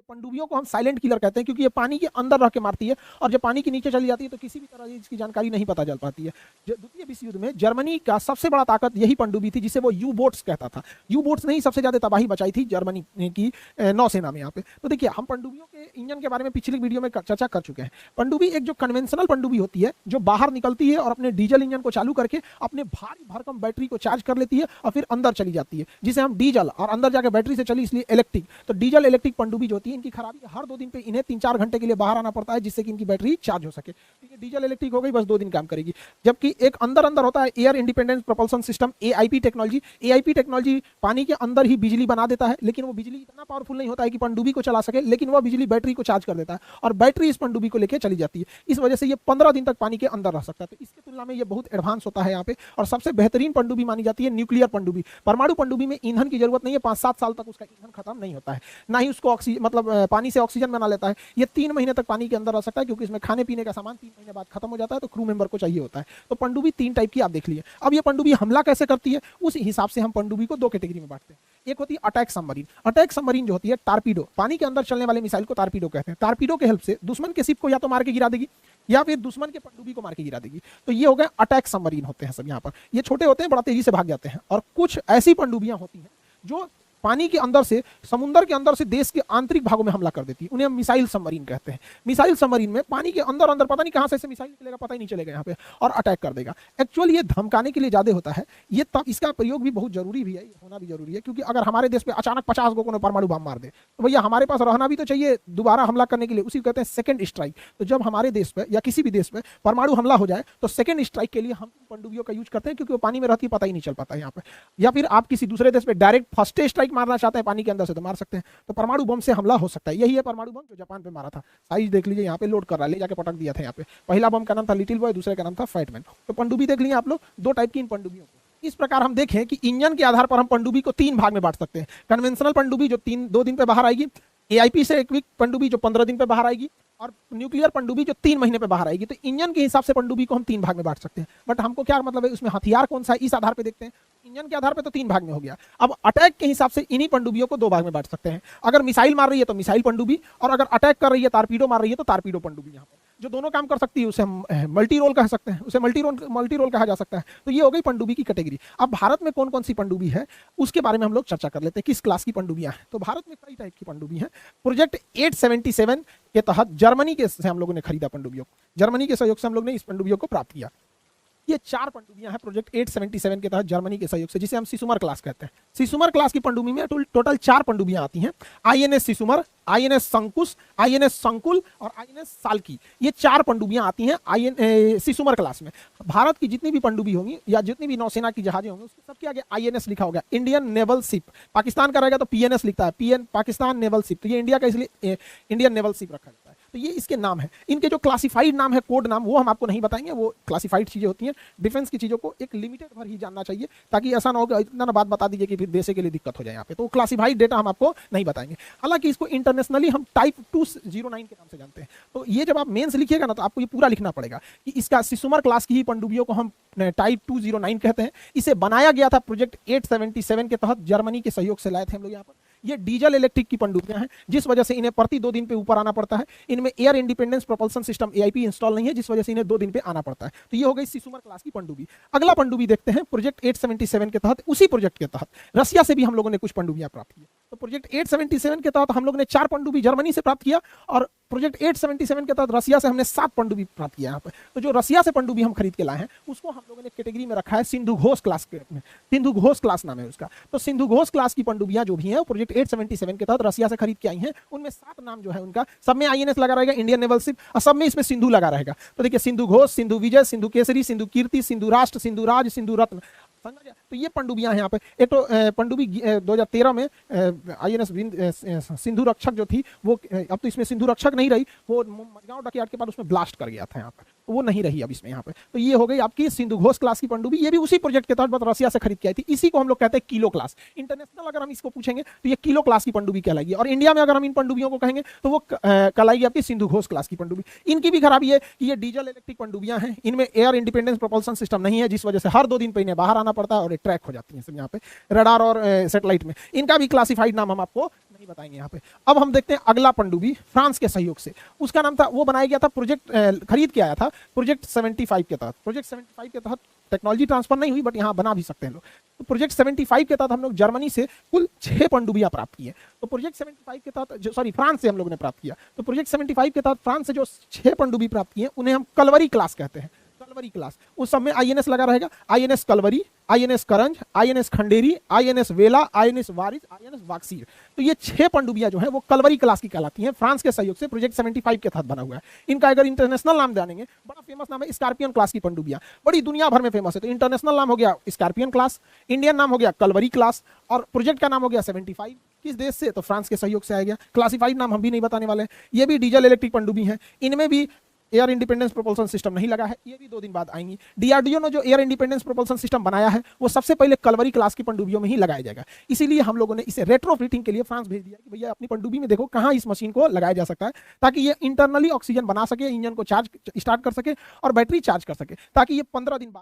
पनडुब्बियों को हम silent killer कहते हैं क्योंकि ये पानी के अंदर रह के मारती है और जब पानी के नीचे चली जाती है तो किसी भी तरह इसकी जानकारी नहीं पता चल पाती है। द्वितीय विश्व युद्ध में जर्मनी का सबसे बड़ा ताकत यही पनडुब्बी थी, जिसे वो यू बोट्स कहता था। यू बोट्स ने ही सबसे ज्यादा तबाही बचाई थी जर्मनी की नौसेना में यहाँ पे। तो देखिए, हम पनडुब्बियों के इंजन के बारे में पिछली वीडियो में चर्चा कर चुके हैं। पनडुब्बी एक जो कन्वेंशनल पनडुब्बी होती है, जो बाहर निकलती है और अपने डीजल इंजन को चालू करके अपने भारी भरकम बैटरी को चार्ज कर लेती है और फिर अंदर चली जाती है, जिसे हम डीजल, और अंदर जाकर बैटरी से चली इसलिए इलेक्ट्रिक। तो डीजल इलेक्ट्रिक पनडुब्बी जो होती है, इनकी खराबी हर 2 दिन पे इन्हें 3-4 घंटे के लिए बाहर आना पड़ता है, जिससे कि इनकी बैटरी चार्ज हो सके। ठीक है, डीजल इलेक्ट्रिक हो गई, बस 2 दिन काम करेगी। जबकि एक अंदर होता है air independent propulsion system, AIP technology. AIP technology पानी के अंदर ही बिजली बना देता है, लेकिन वो बिजली इतना पावरफुल नहीं होता है कि पनडुब्बी को चला सके, लेकिन वो बिजली बैटरी को चार्ज कर देता है और बैटरी इस पनडुब्बी को लेकर चली जाती है। इस वजह से ये 15 दिन तक पानी के अंदर रह सकता है। तो इसकी तुलना में ये बहुत एडवांस होता है यहाँ पे। और सबसे बेहतरीन पनडुब्बी मानी जाती है न्यूक्लियर पनडुब्बी। परमाणु पनडुब्बी में ईंधन की जरूरत नहीं है, 5-7 साल तक उसका ईंधन खत्म नहीं होता है, ना ही उसको पानी से ऑक्सीजन बना लेता है। ये 3 महीने तक पानी के अंदर रह सकता है, क्योंकि इसमें खाने पीने का सामान 3 महीने बाद खत्म हो जाता है, तो क्रू मेंबर को चाहिए होता है। तो पनडुब्बी 3 टाइप की आप देख लिए। अब ये पनडुब्बी हमला कैसे करती है, उस हिसाब से हम पनडुब्बी को 2 कैटेगरी में बांटते हैं। एक होती है अटैक सबमरीन। अटैक सबमरीन जो होती है टारपीडो, पानी के अंदर चलने वाले मिसाइल को टारपीडो कहते हैं। टारपीडो के हेल्प से दुश्मन के शिप को या तो मार के गिरा देगी या फिर दुश्मन के पनडुब्बी को मार के गिरा देगी। तो ये हो गए अटैक सबमरीन होते हैं सब यहाँ पर। ये छोटे होते हैं, बड़ा तेजी से भाग जाते हैं। और कुछ ऐसी पनडुब्बियां होती हैं जो पानी के अंदर से, समुद्र के अंदर से देश के आंतरिक भागों में हमला कर देती है, उन्हें हम मिसाइल सबमरीन कहते हैं। मिसाइल सबमरीन में पानी के अंदर पता नहीं कहां से मिसाइल निकलेगा, पता ही नहीं चलेगा यहाँ पे, और अटैक कर देगा। एक्चुअली ये धमकाने के लिए ज्यादा होता है। ये तब इसका प्रयोग भी बहुत जरूरी भी है, होना भी जरूरी है, क्योंकि अगर हमारे देश पे अचानक 50 को कोनो परमाणु बम मार दे तो भैया हमारे पास रहना भी तो चाहिए दोबारा हमला करने के लिए। उसी को कहते हैं सेकंड स्ट्राइक। तो जब हमारे देश पे या किसी भी देश पे परमाणु हमला हो जाए तो सेकंड स्ट्राइक के लिए हम पनडुब्बियों का यूज करते हैं, क्योंकि वो पानी में रहती है, पता ही नहीं चल पाता यहाँ पे। या फिर आप किसी दूसरे देश पे डायरेक्ट फर्स्ट स्ट्राइक मारना चाहते हैं पानी के अंदर से, तो मार सकते हैं। तो परमाणु बम से हमला हो सकता है। यही है परमाणु बम जो जापान पे मारा था। साइज देख लीजिए, यहाँ पे लोड कर रहा है, ले जाके पटक दिया था यहाँ पे। पहला बम का नाम था लिटिल बॉय, दूसरे का नाम था फैटमैन। तो पनडुब्बी देख लीजिए आप लोग, 2 टाइप की इन पनडुब्बियों को। इस प्रकार हम देखें कि इंजन के आधार पर हम पनडुब्बी को 3 भाग में बांट सकते हैं। कन्वेंशनल पनडुब्बी जो 2 दिन पे बाहर आएगी, एआईपी से इक्विप पनडुब्बी जो 15 दिन पे बाहर आएगी, और न्यूक्लियर पनडुब्बी जो 3 महीने पे बाहर आएगी। तो इंजन के हिसाब से पनडुब्बी को हम 3 भाग में बांट सकते हैं। बट हमको क्या मतलब है, उसमें हथियार कौन सा है, इस आधार पे देखते हैं। इंजन के आधार पे तो 3 भाग में हो गया। अब अटैक के हिसाब से इन्हीं पनडुब्बियों को 2 भाग में बांट सकते हैं। अगर मिसाइल मार रही है तो मिसाइल पनडुब्बी, और अगर अटैक कर रही है, टारपीडो मार रही है, तो टारपीडो पनडुब्बी। यहाँ पर जो दोनों काम कर सकती है उसे हम मल्टी रोल कह सकते हैं, उसे मल्टी रोल कहा जा सकता है। तो ये हो गई पनडुब्बी की कैटेगरी। अब भारत में कौन कौन सी पनडुब्बी है उसके बारे में हम लोग चर्चा कर लेते हैं, किस क्लास की पनडुब्बियां हैं। तो भारत में कई टाइप की पनडुब्बी हैं। प्रोजेक्ट 877 के तहत जर्मनी के से हम लोगों ने खरीदा पनडुब्बियों को। जर्मनी के सहयोग से हम लोग ने इस पनडुब्बियों को प्राप्त किया। ये 4 पनडुब्बियां हैं प्रोजेक्ट 877 के तहत जर्मनी के सहयोग से, जिसे हम सिसुमर क्लास कहते हैं। सिसुमर क्लास की पनडुब्बी में टोटल 4 पनडुब्बियां आती हैं। आईएनएस सिसुमर, आईएनएस संकुश, आईएनएस संकुल और आईएनएस साल्की। ये 4 पनडुब्बियां आती हैं सिसुमर क्लास में। भारत की जितनी भी पनडुब्बी होंगी या जितनी भी नौसेना की जहाजें होंगी, उसके सबके आगे आईएनएस लिखा होगा, इंडियन नेवल शिप। पाकिस्तान का रहेगा तो पीएनएस लिखता है, पाकिस्तान नेवल शिप। तो ये इंडिया का, इसलिए इंडियन नेवल शिप रखा जाता है। तो ये इसके नाम है। इनके जो क्लासिफाइड नाम है, कोड नाम, वो हम आपको नहीं बताएंगे। वो क्लासिफाइड चीजें होती हैं। डिफेंस की चीजों को एक लिमिटेड भर ही जानना चाहिए, ताकि ऐसा ना हो कि इतना ना बात बता दीजिए कि फिर देश के लिए दिक्कत हो जाए यहाँ पे। तो क्लासिफाइड डेटा हम आपको नहीं बताएंगे। हालांकि इसको इंटरनेशनली हम टाइप 209 के नाम से जानते हैं। तो ये जब आप मेंस लिखिएगा ना, तो आपको ये पूरा लिखना पड़ेगा कि इसका सिसुमर क्लास की ही पनडुब्बियों को हम टाइप 209 कहते हैं। इसे बनाया गया था प्रोजेक्ट 877 के तहत, जर्मनी के सहयोग से लाए थे हम लोग यहाँ पर। ये डीजल इलेक्ट्रिक की पनडुब्बियां हैं, जिस वजह से इन्हें प्रति 2 दिन पे ऊपर आना पड़ता है। इनमें air independence propulsion system AIP install नहीं है, जिस वजह से इन्हें 2 दिन पे आना पड़ता है। तो ये हो गई सिसुमर क्लास की पनडुब्बी। अगला पनडुब्बी देखते हैं प्रोजेक्ट 877 के तहत। उसी प्रोजेक्ट के तहत रसिया से भी हम लोगों ने कुछ पनडुब्बियां प्राप्त की। तो प्रोजेक्ट 877 के तहत हम लोग ने 4 पनडुब्बी जर्मनी से प्राप्त किया, और प्रोजेक्ट 877 के तहत रसिया से हमने 7 पनडुब्बी प्राप्त किया यहाँ पे। तो जो रसिया से पनडुब्बी हम खरीद के लाए हैं, उसको हम लोगों ने कैटेगरी में रखा है सिंधु घोष क्लास के में। सिंधु घोष क्लास नाम है उसका। तो सिंधु घोष क्लास की पनडुब्बियां जो भी हैं, वो प्रोजेक्ट 877 के तहत रसिया से खरीद के आई हैं। उनमें 7 नाम जो है उनका, सब में आईएनएस लगा रहेगा, इंडियन नेवल शिप, और सब में इसमें सिंधु लगा रहेगा। तो देखिए, सिंधु घोष, सिंधु विजय, सिंधु केसरी, सिंधु कीर्ति, सिंधु राष्ट्र, सिंधु राज, सिंधु रत्न। तो ये पनडुब्बियां हैं यहाँ पे। एक तो पनडुब्बी 2013 में आईएनएस सिंधु रक्षक जो थी, वो अब तो इसमें सिंधु रक्षक नहीं रही, वो मझगांव डकयार्ड के बाद उसमें ब्लास्ट कर गया था यहाँ पर, तो वो नहीं रही अब इसमें यहाँ पे। तो ये हो गई आपकी सिंधु घोष क्लास की पनडुब्बी। ये भी उसी प्रोजेक्ट के तहत रसिया से खरीद के आई थी। इसी को हम लोग कहते हैं किलो क्लास। इंटरनेशनल अगर हम इसको पूछेंगे तो ये किलो क्लास की पनडुब्बी कहलाएगी, और इंडिया में अगर हम इन पनडुब्बियों को कहेंगे तो वो कहलाएगी आपकी सिंधु घोष क्लास की पनडुब्बी। इनकी भी खराबी है कि ये डीजल इलेक्ट्रिक पनडुब्बियां हैं, इनमें एयर इंडिपेंडेंस प्रोपल्शन सिस्टम नहीं है, जिस वजह से हर 2 दिन पे इन्हें बाहर आना पड़ता है और पे ट्रैक हो जाती हैं सब यहाँ पे रडार और सैटेलाइट में। इनका भी क्लासिफाइड नाम हम आपको नहीं बताएंगे यहाँ पे। अब हम देखते हैं अगला पनडुब्बी फ्रांस के सहयोग से, उसका नाम था, वो बनाया गया था प्रोजेक्ट, खरीद के आया था प्रोजेक्ट 75 के तहत। प्रोजेक्ट 75 के तहत टेक्नोलॉजी ट्रांसफर नहीं हुई, बट यहाँ बना भी सकते हैं लोग। तो प्रोजेक्ट 75 के तहत हम लोग जर्मनी से कुल 6 पनडुब्बियां प्राप्त की हैं। तो प्रोजेक्ट 75 के तहत सॉरी फ्रांस से हम लोगों ने प्राप्त किया। तो प्रोजेक्ट 75 के तहत फ्रांस से जो 6 पनडुब्बी प्राप्त किए उन्हें हम कलवरी क्लास कहते हैं। कलवरी क्लास, उस सब में आईएनएस लगा रहेगा, आईएनएस कलवरी, आईएनएस करंज, आईएनएस खंडेरी, आईएनएस वेला, आईएनएस वारिस, आईएनएस वाक्सीर। तो ये 6 पनडुब्बियां जो है वो कलवरी क्लास की कहलाती हैं, फ्रांस के सहयोग से प्रोजेक्ट 75 के तहत बना हुआ है। इनका अगर इंटरनेशनल नाम जानेंगे, बड़ा फेमस नाम है स्कॉर्पियन क्लास की पनडुब्बियां, बड़ी दुनिया भर में फेमस है। तो इंटरनेशनल नाम हो गया स्कॉर्पियन क्लास, इंडियन नाम हो गया कलवरी क्लास, और प्रोजेक्ट का नाम हो गया 75। किस देश से? तो फ्रांस के सहयोग से आ गया। क्लासिफाइड नाम हम भी नहीं बताने वाले हैं। ये भी डीजल इलेक्ट्रिक पनडुब्बी हैं, इनमें भी एयर इंडिपेंडेंस प्रोपल्सन सिस्टम नहीं लगा है, ये भी 2 दिन बाद आएंगी। डीआरडीओ ने जो एयर इंडिपेंडेंस प्रोपल्सन सिस्टम बनाया है वो सबसे पहले कलवरी क्लास की पनडुब्बियों में ही लगाया जाएगा। इसीलिए हम लोगों ने इसे रेट्रोफिटिंग के लिए फ्रांस भेज दिया कि भैया अपनी पनडुब्बी में देखो कहाँ इस मशीन को लगाया जा सकता है, ताकि ये इंटरनली ऑक्सीजन बना सके, इंजन को चार्ज स्टार्ट कर सके और बैटरी चार्ज कर सके, ताकि ये 15 दिन बाद